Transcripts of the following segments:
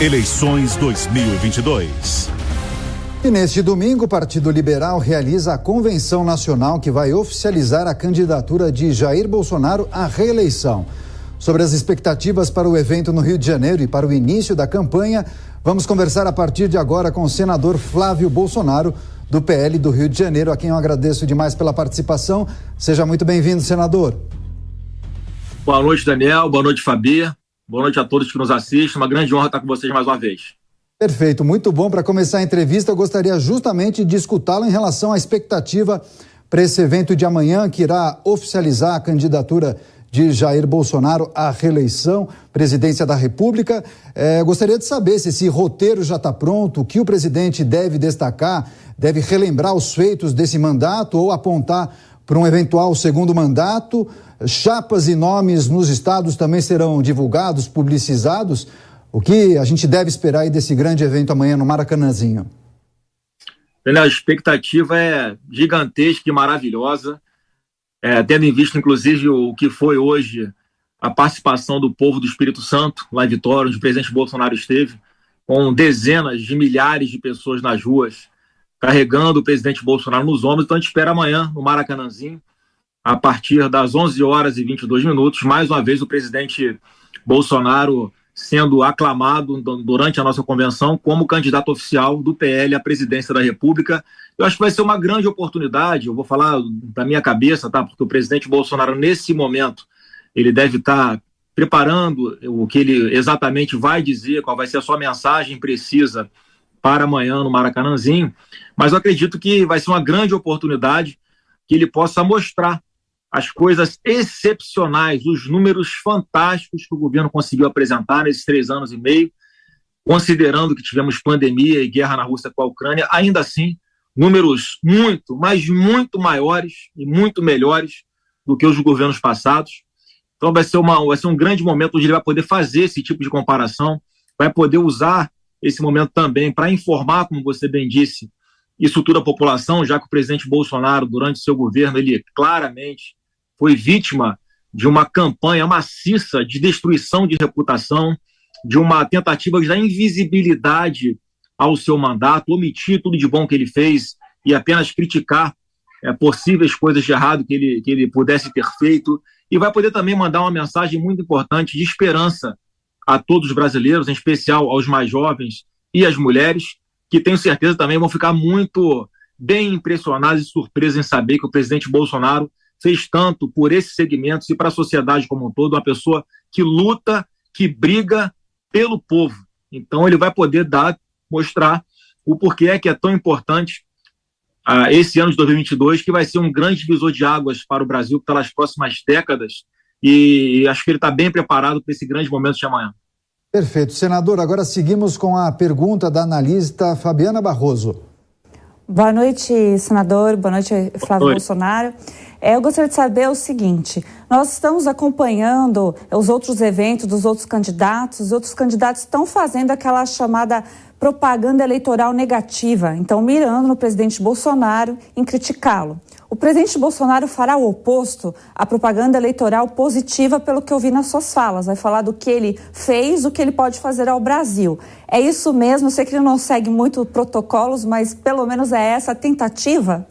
Eleições 2022. E neste domingo, o Partido Liberal realiza a convenção nacional que vai oficializar a candidatura de Jair Bolsonaro à reeleição. Sobre as expectativas para o evento no Rio de Janeiro e para o início da campanha, vamos conversar a partir de agora com o senador Flávio Bolsonaro, do PL do Rio de Janeiro, a quem eu agradeço demais pela participação. Seja muito bem-vindo, senador. Boa noite, Daniel. Boa noite, Fabi. Boa noite a todos que nos assistem. Uma grande honra estar com vocês mais uma vez. Perfeito, muito bom. Para começar a entrevista, eu gostaria justamente de escutá-lo em relação à expectativa para esse evento de amanhã, que irá oficializar a candidatura de Jair Bolsonaro à reeleição, presidência da República. Gostaria de saber se esse roteiro já está pronto, o que o presidente deve destacar, deve relembrar os feitos desse mandato ou apontar para um eventual segundo mandato. Chapas e nomes nos estados também serão divulgados, publicizados. O que a gente deve esperar aí desse grande evento amanhã no Maracanãzinho? A expectativa é gigantesca e maravilhosa, tendo em vista, inclusive, o que foi hoje a participação do povo do Espírito Santo, lá em Vitória, onde o presidente Bolsonaro esteve, com dezenas de milhares de pessoas nas ruas, carregando o presidente Bolsonaro nos ombros. Então a gente espera amanhã no Maracanãzinho, a partir das 11h22, mais uma vez o presidente Bolsonaro sendo aclamado durante a nossa convenção como candidato oficial do PL à presidência da República. Eu acho que vai ser uma grande oportunidade, eu vou falar da minha cabeça, tá? Porque o presidente Bolsonaro, nesse momento, ele deve estar preparando o que ele exatamente vai dizer, qual vai ser a sua mensagem precisa para amanhã no Maracanãzinho, mas eu acredito que vai ser uma grande oportunidade que ele possa mostrar as coisas excepcionais, os números fantásticos que o governo conseguiu apresentar nesses 3 anos e meio, considerando que tivemos pandemia e guerra na Rússia com a Ucrânia. Ainda assim, números muito, mas muito maiores e muito melhores do que os governos passados. Então vai ser um grande momento onde ele vai poder fazer esse tipo de comparação, vai poder usar esse momento também para informar, como você bem disse, isso tudo a população, já que o presidente Bolsonaro, durante seu governo, ele claramente foi vítima de uma campanha maciça de destruição de reputação, de uma tentativa de dar invisibilidade ao seu mandato, omitir tudo de bom que ele fez e apenas criticar possíveis coisas de errado que ele pudesse ter feito, e vai poder também mandar uma mensagem muito importante de esperança a todos os brasileiros, em especial aos mais jovens e às mulheres, que tenho certeza também vão ficar muito bem impressionados e surpresos em saber que o presidente Bolsonaro fez tanto por esses segmentos e para a sociedade como um todo, uma pessoa que luta, que briga pelo povo. Então ele vai poder mostrar o porquê é que é tão importante esse ano de 2022, que vai ser um grande divisor de águas para o Brasil pelas próximas décadas, e acho que ele está bem preparado para esse grande momento de amanhã. Perfeito. Senador, agora seguimos com a pergunta da analista Fabiana Barroso. Boa noite, senador. Boa noite, Flávio Bolsonaro. Eu gostaria de saber o seguinte: nós estamos acompanhando os outros eventos dos outros candidatos, os outros candidatos estão fazendo aquela chamada propaganda eleitoral negativa, então mirando no presidente Bolsonaro em criticá-lo. O presidente Bolsonaro fará o oposto, a propaganda eleitoral positiva, pelo que eu vi nas suas falas. Vai falar do que ele fez, do que ele pode fazer ao Brasil. É isso mesmo? Eu sei que ele não segue muito protocolos, mas pelo menos é essa a tentativa?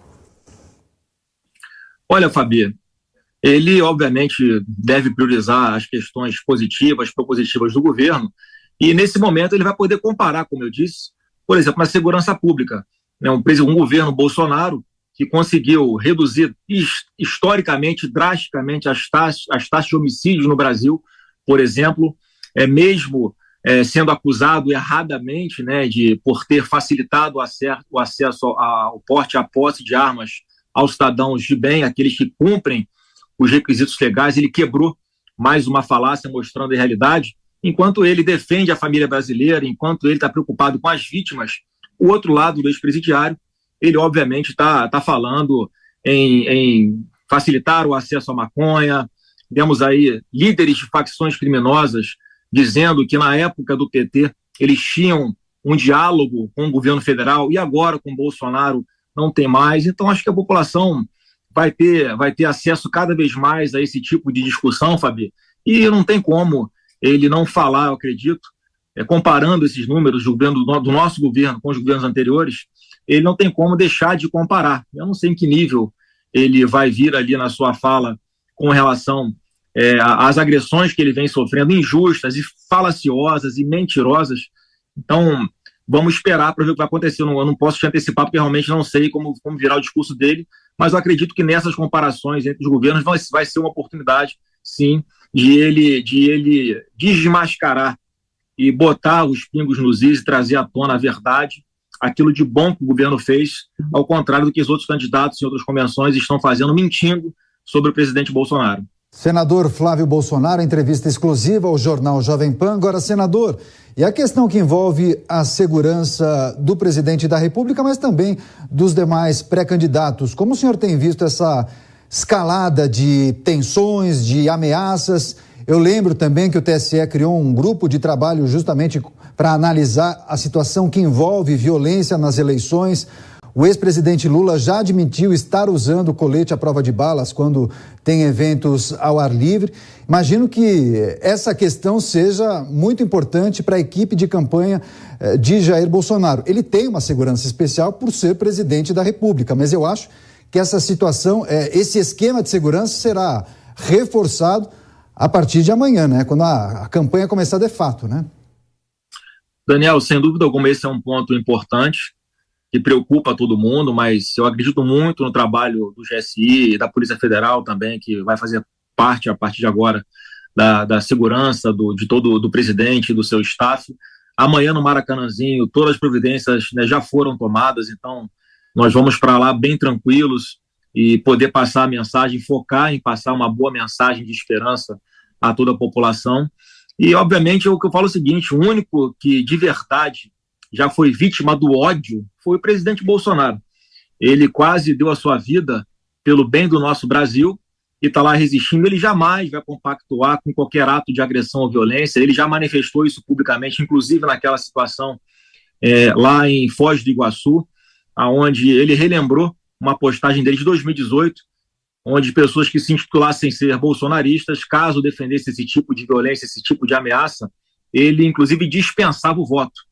Olha, Fabi, ele obviamente deve priorizar as questões positivas, propositivas do governo, e nesse momento ele vai poder comparar, como eu disse, por exemplo, na segurança pública, né, um governo Bolsonaro que conseguiu reduzir historicamente, drasticamente, as taxas de homicídios no Brasil, por exemplo, mesmo sendo acusado erradamente, né, por ter facilitado o acesso ao porte e à posse de armas aos cidadãos de bem, aqueles que cumprem os requisitos legais. Ele quebrou mais uma falácia, mostrando a realidade. Enquanto ele defende a família brasileira, enquanto ele está preocupado com as vítimas, o outro lado do ex-presidiário, ele obviamente está falando em facilitar o acesso à maconha. Temos aí líderes de facções criminosas dizendo que na época do PT eles tinham um diálogo com o governo federal e agora com Bolsonaro não tem mais. Então acho que a população vai ter acesso cada vez mais a esse tipo de discussão, Fabi, e não tem como ele não falar, eu acredito, comparando esses números do nosso governo com os governos anteriores, ele não tem como deixar de comparar. Eu não sei em que nível ele vai vir ali na sua fala com relação às agressões que ele vem sofrendo, injustas e falaciosas e mentirosas. Então, vamos esperar para ver o que vai acontecer. Eu não posso te antecipar, porque realmente não sei como virar o discurso dele, mas eu acredito que nessas comparações entre os governos vai ser uma oportunidade, sim, de ele desmascarar e botar os pingos nos is e trazer à tona a verdade, aquilo de bom que o governo fez, ao contrário do que os outros candidatos em outras convenções estão fazendo, mentindo sobre o presidente Bolsonaro. Senador Flávio Bolsonaro, entrevista exclusiva ao jornal Jovem Pan. Agora, senador, e a questão que envolve a segurança do presidente da República, mas também dos demais pré-candidatos. Como o senhor tem visto essa escalada de tensões, de ameaças? Eu lembro também que o TSE criou um grupo de trabalho justamente para analisar a situação que envolve violência nas eleições. O ex-presidente Lula já admitiu estar usando colete à prova de balas quando tem eventos ao ar livre. Imagino que essa questão seja muito importante para a equipe de campanha de Jair Bolsonaro. Ele tem uma segurança especial por ser presidente da República, mas eu acho que essa situação, esse esquema de segurança será reforçado a partir de amanhã, né? Quando a campanha começar de fato, né? Daniel, sem dúvida alguma, esse é um ponto importante que preocupa todo mundo, mas eu acredito muito no trabalho do GSI e da Polícia Federal também, que vai fazer parte, a partir de agora, da segurança do presidente e do seu staff. Amanhã, no Maracanãzinho, todas as providências, né, já foram tomadas, então nós vamos para lá bem tranquilos e poder passar a mensagem, focar em passar uma boa mensagem de esperança a toda a população. E, obviamente, o que eu falo é o seguinte: o único que, de verdade, já foi vítima do ódio foi o presidente Bolsonaro. Ele quase deu a sua vida pelo bem do nosso Brasil e está lá resistindo. Ele jamais vai compactuar com qualquer ato de agressão ou violência. Ele já manifestou isso publicamente, inclusive naquela situação lá em Foz do Iguaçu, onde ele relembrou uma postagem dele de 2018, onde pessoas que se intitulassem ser bolsonaristas, caso defendessem esse tipo de violência, esse tipo de ameaça, ele inclusive dispensava o voto.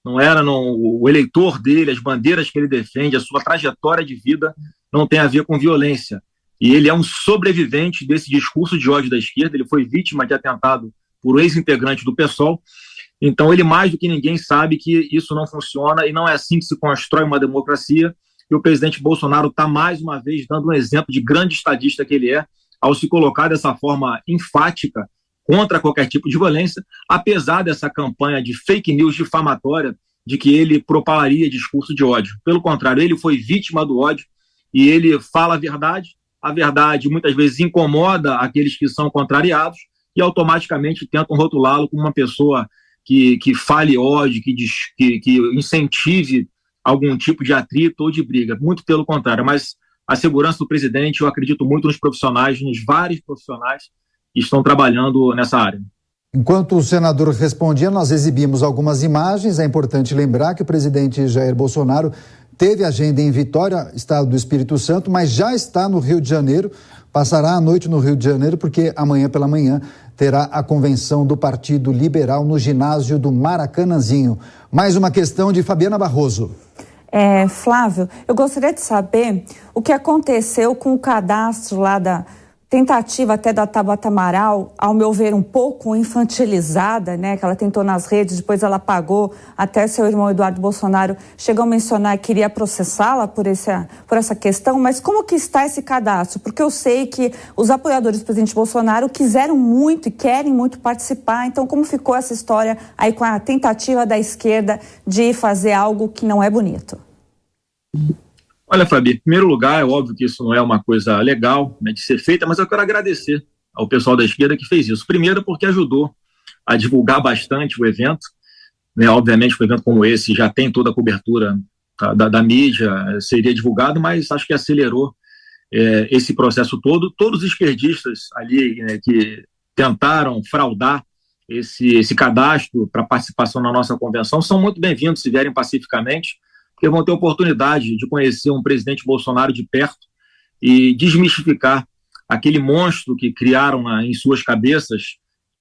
Não era o eleitor dele, as bandeiras que ele defende, a sua trajetória de vida não tem a ver com violência. E ele é um sobrevivente desse discurso de ódio da esquerda. Ele foi vítima de atentado por ex-integrante do PSOL. Então ele mais do que ninguém sabe que isso não funciona e não é assim que se constrói uma democracia. E o presidente Bolsonaro está mais uma vez dando um exemplo de grande estadista que ele é, ao se colocar dessa forma enfática contra qualquer tipo de violência, apesar dessa campanha de fake news difamatória de que ele propalaria discurso de ódio. Pelo contrário, ele foi vítima do ódio e ele fala a verdade muitas vezes incomoda aqueles que são contrariados e automaticamente tentam rotulá-lo como uma pessoa que fale ódio, que incentive algum tipo de atrito ou de briga. Muito pelo contrário, mas a segurança do presidente, eu acredito muito nos profissionais, nos vários profissionais que estão trabalhando nessa área. Enquanto o senador respondia, nós exibimos algumas imagens. É importante lembrar que o presidente Jair Bolsonaro teve agenda em Vitória, estado do Espírito Santo, mas já está no Rio de Janeiro, passará a noite no Rio de Janeiro, porque amanhã pela manhã terá a convenção do Partido Liberal no ginásio do Maracanãzinho. Mais uma questão de Fabiana Barroso. Flávio, eu gostaria de saber o que aconteceu com o cadastro lá da tentativa até da Tabata Amaral, ao meu ver, um pouco infantilizada, né? Que ela tentou nas redes, depois ela pagou, até seu irmão Eduardo Bolsonaro chegou a mencionar que queria processá-la por essa questão, mas como que está esse cadastro? Porque eu sei que os apoiadores do presidente Bolsonaro quiseram muito e querem muito participar, então como ficou essa história aí com a tentativa da esquerda de fazer algo que não é bonito? Olha, Fabi, em primeiro lugar, é óbvio que isso não é uma coisa legal, né, de ser feita, mas eu quero agradecer ao pessoal da esquerda que fez isso. Primeiro, porque ajudou a divulgar bastante o evento, né, obviamente um evento como esse já tem toda a cobertura da mídia, seria divulgado, mas acho que acelerou esse processo todo. Todos os esquerdistas ali, né, que tentaram fraudar esse cadastro para participação na nossa convenção são muito bem-vindos se vierem pacificamente, porque vão ter oportunidade de conhecer um presidente Bolsonaro de perto e desmistificar aquele monstro que criaram em suas cabeças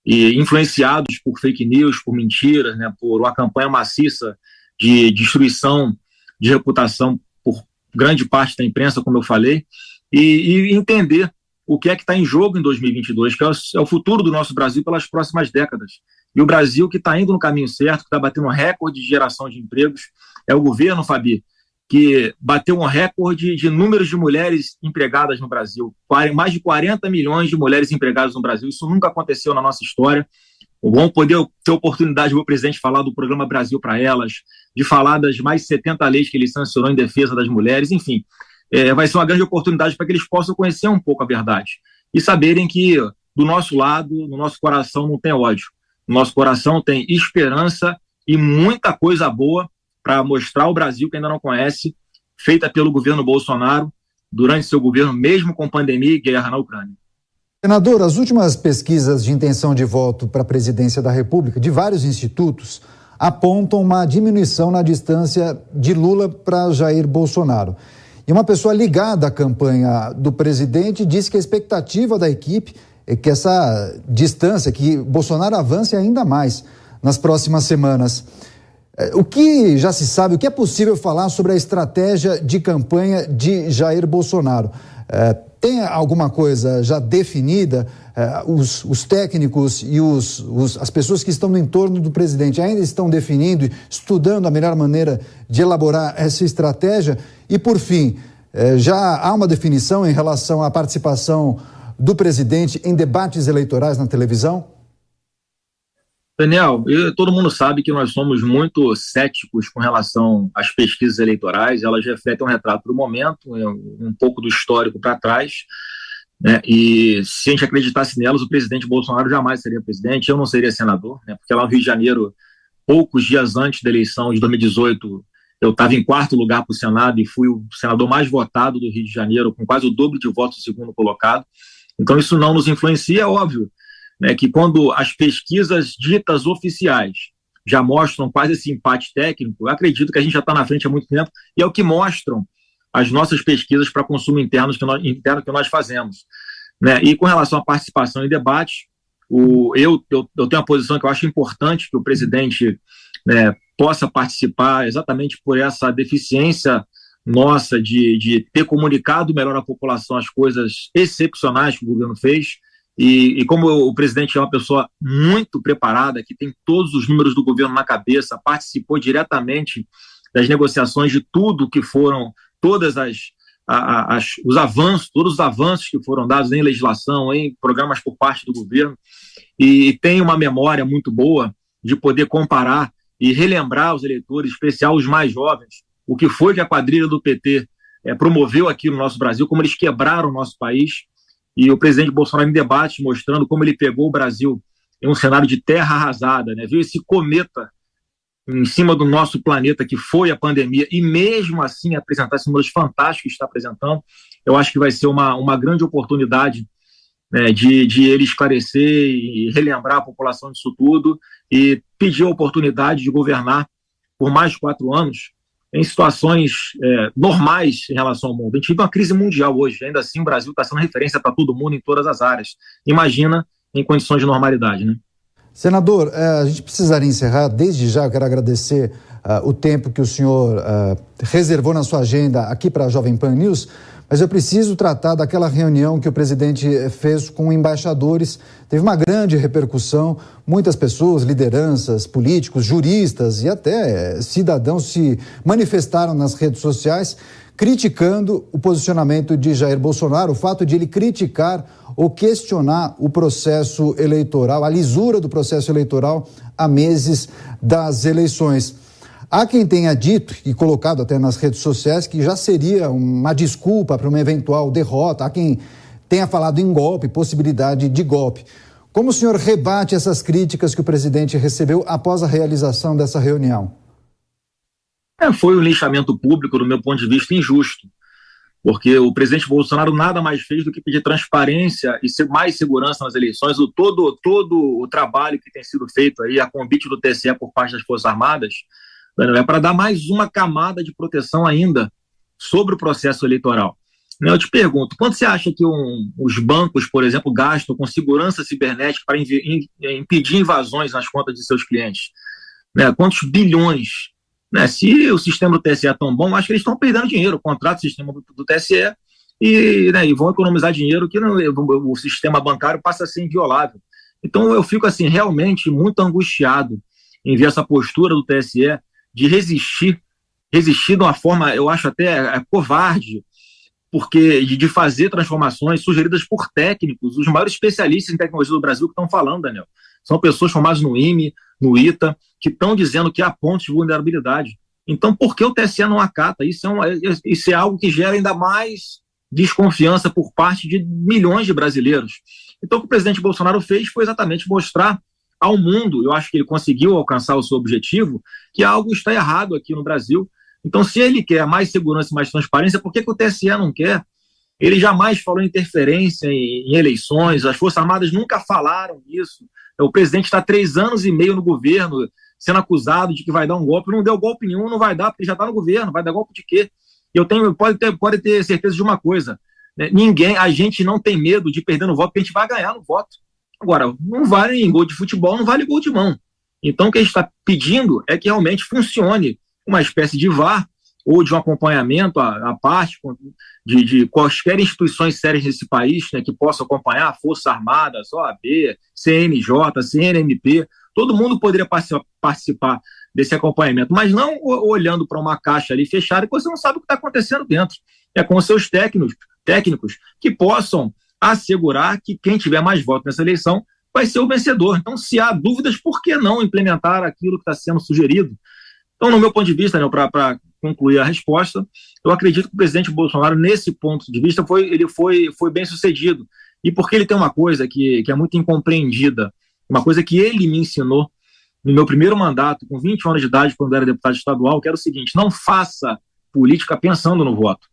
e influenciados por fake news, por mentiras, né, por uma campanha maciça de destruição de reputação por grande parte da imprensa, como eu falei, e entender o que é que está em jogo em 2022, que é o futuro do nosso Brasil pelas próximas décadas. E o Brasil que está indo no caminho certo, que está batendo um recorde de geração de empregos, é o governo, Fabi, que bateu um recorde de números de mulheres empregadas no Brasil. Mais de 40 milhões de mulheres empregadas no Brasil. Isso nunca aconteceu na nossa história. Vamos poder ter oportunidade, o presidente, falar do programa Brasil para Elas, de falar das mais de 70 leis que ele sancionou em defesa das mulheres, enfim. Vai ser uma grande oportunidade para que eles possam conhecer um pouco a verdade e saberem que do nosso lado, no nosso coração não tem ódio. No nosso coração tem esperança e muita coisa boa para mostrar ao Brasil que ainda não conhece, feita pelo governo Bolsonaro durante seu governo, mesmo com pandemia e guerra na Ucrânia. Senador, as últimas pesquisas de intenção de voto para a presidência da República, de vários institutos, apontam uma diminuição na distância de Lula para Jair Bolsonaro. E uma pessoa ligada à campanha do presidente disse que a expectativa da equipe é que essa distância, que Bolsonaro avance ainda mais nas próximas semanas. O que já se sabe, o que é possível falar sobre a estratégia de campanha de Jair Bolsonaro? Tem alguma coisa já definida? Os técnicos e as pessoas que estão no entorno do presidente ainda estão definindo, estudando a melhor maneira de elaborar essa estratégia? E, por fim, já há uma definição em relação à participação do presidente em debates eleitorais na televisão? Daniel, todo mundo sabe que nós somos muito céticos com relação às pesquisas eleitorais. Elas refletem um retrato do momento, um pouco do histórico para trás, né? E se a gente acreditasse nelas, o presidente Bolsonaro jamais seria presidente, eu não seria senador, né? Porque lá no Rio de Janeiro, poucos dias antes da eleição de 2018, eu estava em 4º lugar para o Senado e fui o senador mais votado do Rio de Janeiro, com quase o dobro de votos do segundo colocado. Então isso não nos influencia, é óbvio, né, que quando as pesquisas ditas oficiais já mostram quase esse empate técnico, eu acredito que a gente já está na frente há muito tempo, e é o que mostram as nossas pesquisas para consumo interno que nós fazemos, né? E com relação à participação em debate, eu tenho a posição que eu acho importante que o presidente, né, possa participar, exatamente por essa deficiência nossa de ter comunicado melhor à população as coisas excepcionais que o governo fez. E como o presidente é uma pessoa muito preparada, que tem todos os números do governo na cabeça, participou diretamente das negociações de tudo que foram, todos os avanços que foram dados em legislação, em programas por parte do governo, e tem uma memória muito boa de poder comparar e relembrar aos eleitores, em especial os mais jovens, o que foi que a quadrilha do PT promoveu aqui no nosso Brasil, como eles quebraram o nosso país. E o presidente Bolsonaro em debate mostrando como ele pegou o Brasil em um cenário de terra arrasada, né? Viu esse cometa em cima do nosso planeta que foi a pandemia e mesmo assim apresentar esses números fantásticos que está apresentando. Eu acho que vai ser uma grande oportunidade, né, de ele esclarecer e relembrar a população disso tudo e pedir a oportunidade de governar por mais de 4 anos em situações normais em relação ao mundo. A gente vive uma crise mundial hoje, ainda assim o Brasil está sendo referência para todo mundo em todas as áreas. Imagina em condições de normalidade, né? Senador, a gente precisaria encerrar. Desde já eu quero agradecer o tempo que o senhor reservou na sua agenda aqui para a Jovem Pan News, mas eu preciso tratar daquela reunião que o presidente fez com embaixadores. Teve uma grande repercussão, muitas pessoas, lideranças, políticos, juristas e até cidadãos se manifestaram nas redes sociais criticando o posicionamento de Jair Bolsonaro, o fato de ele criticar ou questionar o processo eleitoral, a lisura do processo eleitoral há meses das eleições. Há quem tenha dito e colocado até nas redes sociais que já seria uma desculpa para uma eventual derrota. Há quem tenha falado em golpe, possibilidade de golpe. Como o senhor rebate essas críticas que o presidente recebeu após a realização dessa reunião? Foi um linchamento público, do meu ponto de vista, injusto, porque o presidente Bolsonaro nada mais fez do que pedir transparência e mais segurança nas eleições. Todo o trabalho que tem sido feito aí, a convite do TSE por parte das Forças Armadas, é para dar mais uma camada de proteção ainda sobre o processo eleitoral. Eu te pergunto, quanto você acha que os bancos, por exemplo, gastam com segurança cibernética para impedir invasões nas contas de seus clientes? Né? Quantos bilhões? Né? Se o sistema do TSE é tão bom, acho que eles estão perdendo dinheiro, contrato o sistema do TSE e vão economizar dinheiro que o sistema bancário passa a ser inviolável. Então eu fico assim realmente muito angustiado em ver essa postura do TSE de resistir de uma forma, eu acho até covarde, porque de fazer transformações sugeridas por técnicos, os maiores especialistas em tecnologia do Brasil que estão falando, Daniel. São pessoas formadas no IME, no ITA, que estão dizendo que há pontos de vulnerabilidade. Então, por que o TSE não acata? Isso é algo que gera ainda mais desconfiança por parte de milhões de brasileiros. Então, o que o presidente Bolsonaro fez foi exatamente mostrar ao mundo, eu acho que ele conseguiu alcançar o seu objetivo, que algo está errado aqui no Brasil. Então, se ele quer mais segurança e mais transparência, por que o TSE não quer? Ele jamais falou em interferência em eleições, as Forças Armadas nunca falaram nisso. O presidente está há 3 anos e meio no governo, sendo acusado de que vai dar um golpe. Não deu golpe nenhum, não vai dar, porque ele já está no governo. Vai dar golpe de quê? Pode ter certeza de uma coisa, né? A gente não tem medo de perder no voto, porque a gente vai ganhar no voto. Agora, não vale em gol de futebol, não vale gol de mão. Então, o que a gente está pedindo é que realmente funcione uma espécie de VAR ou de um acompanhamento à parte de quaisquer instituições sérias desse país, né, que possam acompanhar Forças Armadas, OAB, CNJ, CNMP, todo mundo poderia participar desse acompanhamento, mas não olhando para uma caixa ali fechada que você não sabe o que está acontecendo dentro. É com seus técnicos que possam assegurar que quem tiver mais votos nessa eleição vai ser o vencedor. Então, se há dúvidas, por que não implementar aquilo que está sendo sugerido? Então, no meu ponto de vista, para concluir a resposta, eu acredito que o presidente Bolsonaro, nesse ponto de vista, ele foi bem sucedido. E porque ele tem uma coisa que é muito incompreendida, uma coisa que ele me ensinou no meu primeiro mandato, com 20 anos de idade, quando era deputado estadual, que era o seguinte: não faça política pensando no voto.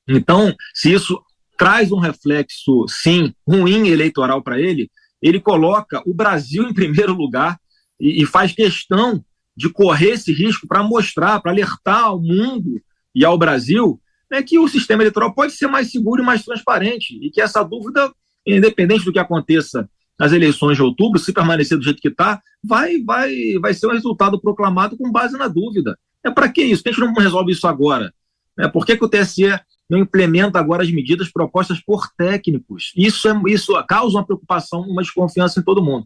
Então, se isso traz um reflexo, sim, ruim eleitoral para ele coloca o Brasil em primeiro lugar e faz questão de correr esse risco para mostrar, para alertar ao mundo e ao Brasil, né, que o sistema eleitoral pode ser mais seguro e mais transparente e que essa dúvida, independente do que aconteça nas eleições de outubro, se permanecer do jeito que está, vai ser um resultado proclamado com base na dúvida. Para que isso? Por que a gente não resolve isso agora? Por que o TSE não implementa agora as medidas propostas por técnicos? Isso causa uma preocupação, uma desconfiança em todo mundo.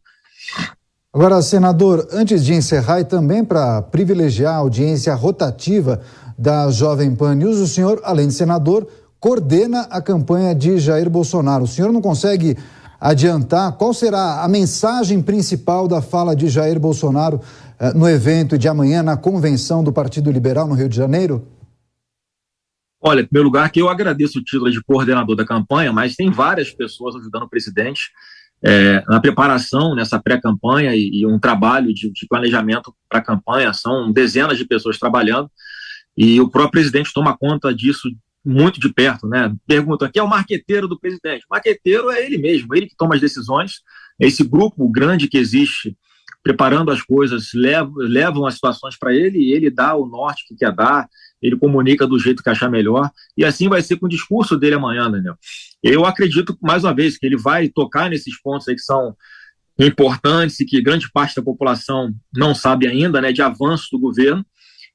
Agora, senador, antes de encerrar e também para privilegiar a audiência rotativa da Jovem Pan News, o senhor, além de senador, coordena a campanha de Jair Bolsonaro. O senhor não consegue adiantar qual será a mensagem principal da fala de Jair Bolsonaro no evento de amanhã, na convenção do Partido Liberal no Rio de Janeiro? Olha, em primeiro lugar, que eu agradeço o título de coordenador da campanha, mas tem várias pessoas ajudando o presidente na preparação, nessa pré-campanha e um trabalho de planejamento para a campanha. São dezenas de pessoas trabalhando e o próprio presidente toma conta disso muito de perto, né? Pergunta, quem é o marqueteiro do presidente? O marqueteiro é ele mesmo, ele que toma as decisões. Esse grupo grande que existe preparando as coisas levam as situações para ele e ele dá o norte que quer dar, ele comunica do jeito que achar melhor, e assim vai ser com o discurso dele amanhã, Daniel. Eu acredito, mais uma vez, que ele vai tocar nesses pontos aí que são importantes e que grande parte da população não sabe ainda, né, de avanço do governo,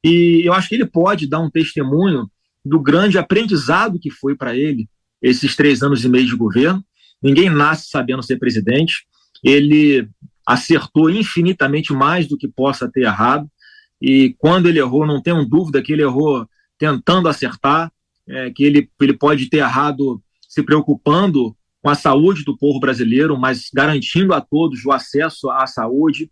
e eu acho que ele pode dar um testemunho do grande aprendizado que foi para ele esses 3 anos e meio de governo. Ninguém nasce sabendo ser presidente, ele acertou infinitamente mais do que possa ter errado, e quando ele errou, não tenho dúvida que ele errou tentando acertar, que ele pode ter errado se preocupando com a saúde do povo brasileiro, mas garantindo a todos o acesso à saúde,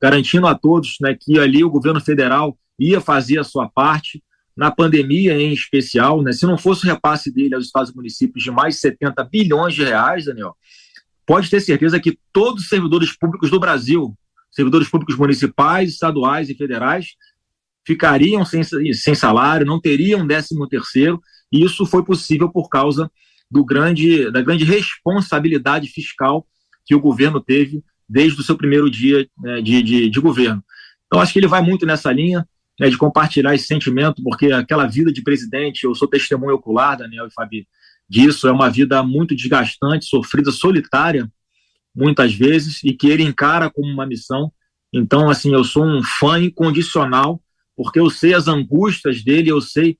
garantindo a todos, né, que ali o governo federal ia fazer a sua parte, na pandemia em especial, né, se não fosse o repasse dele aos estados e municípios de mais de 70 bilhões de reais, Daniel, pode ter certeza que todos os servidores públicos do Brasil, servidores públicos municipais, estaduais e federais, ficariam sem salário, não teriam 13º, e isso foi possível por causa da grande responsabilidade fiscal que o governo teve desde o seu primeiro dia, né, de governo. Então, acho que ele vai muito nessa linha, né, de compartilhar esse sentimento, porque aquela vida de presidente, eu sou testemunho ocular, Daniel e Fabi, disso. É uma vida muito desgastante, sofrida, solitária, muitas vezes, e que ele encara como uma missão. Então, assim, eu sou um fã incondicional, porque eu sei as angústias dele, eu sei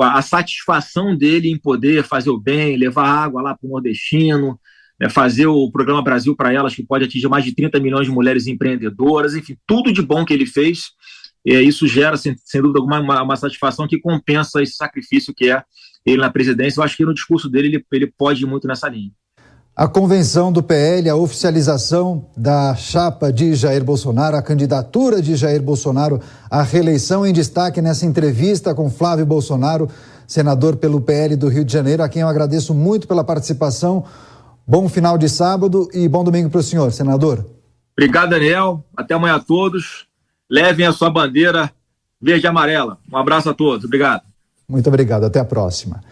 a satisfação dele em poder fazer o bem, levar água lá para o nordestino, fazer o programa Brasil para Elas, que pode atingir mais de 30 milhões de mulheres empreendedoras, enfim, tudo de bom que ele fez. Isso gera, sem dúvida alguma, uma satisfação que compensa esse sacrifício que é ele na presidência. Eu acho que no discurso dele ele pode ir muito nessa linha. A convenção do PL, a oficialização da chapa de Jair Bolsonaro, a candidatura de Jair Bolsonaro à reeleição, em destaque nessa entrevista com Flávio Bolsonaro, senador pelo PL do Rio de Janeiro, a quem eu agradeço muito pela participação. Bom final de sábado e bom domingo para o senhor, senador. Obrigado, Daniel. Até amanhã a todos. Levem a sua bandeira verde e amarela. Um abraço a todos. Obrigado. Muito obrigado. Até a próxima.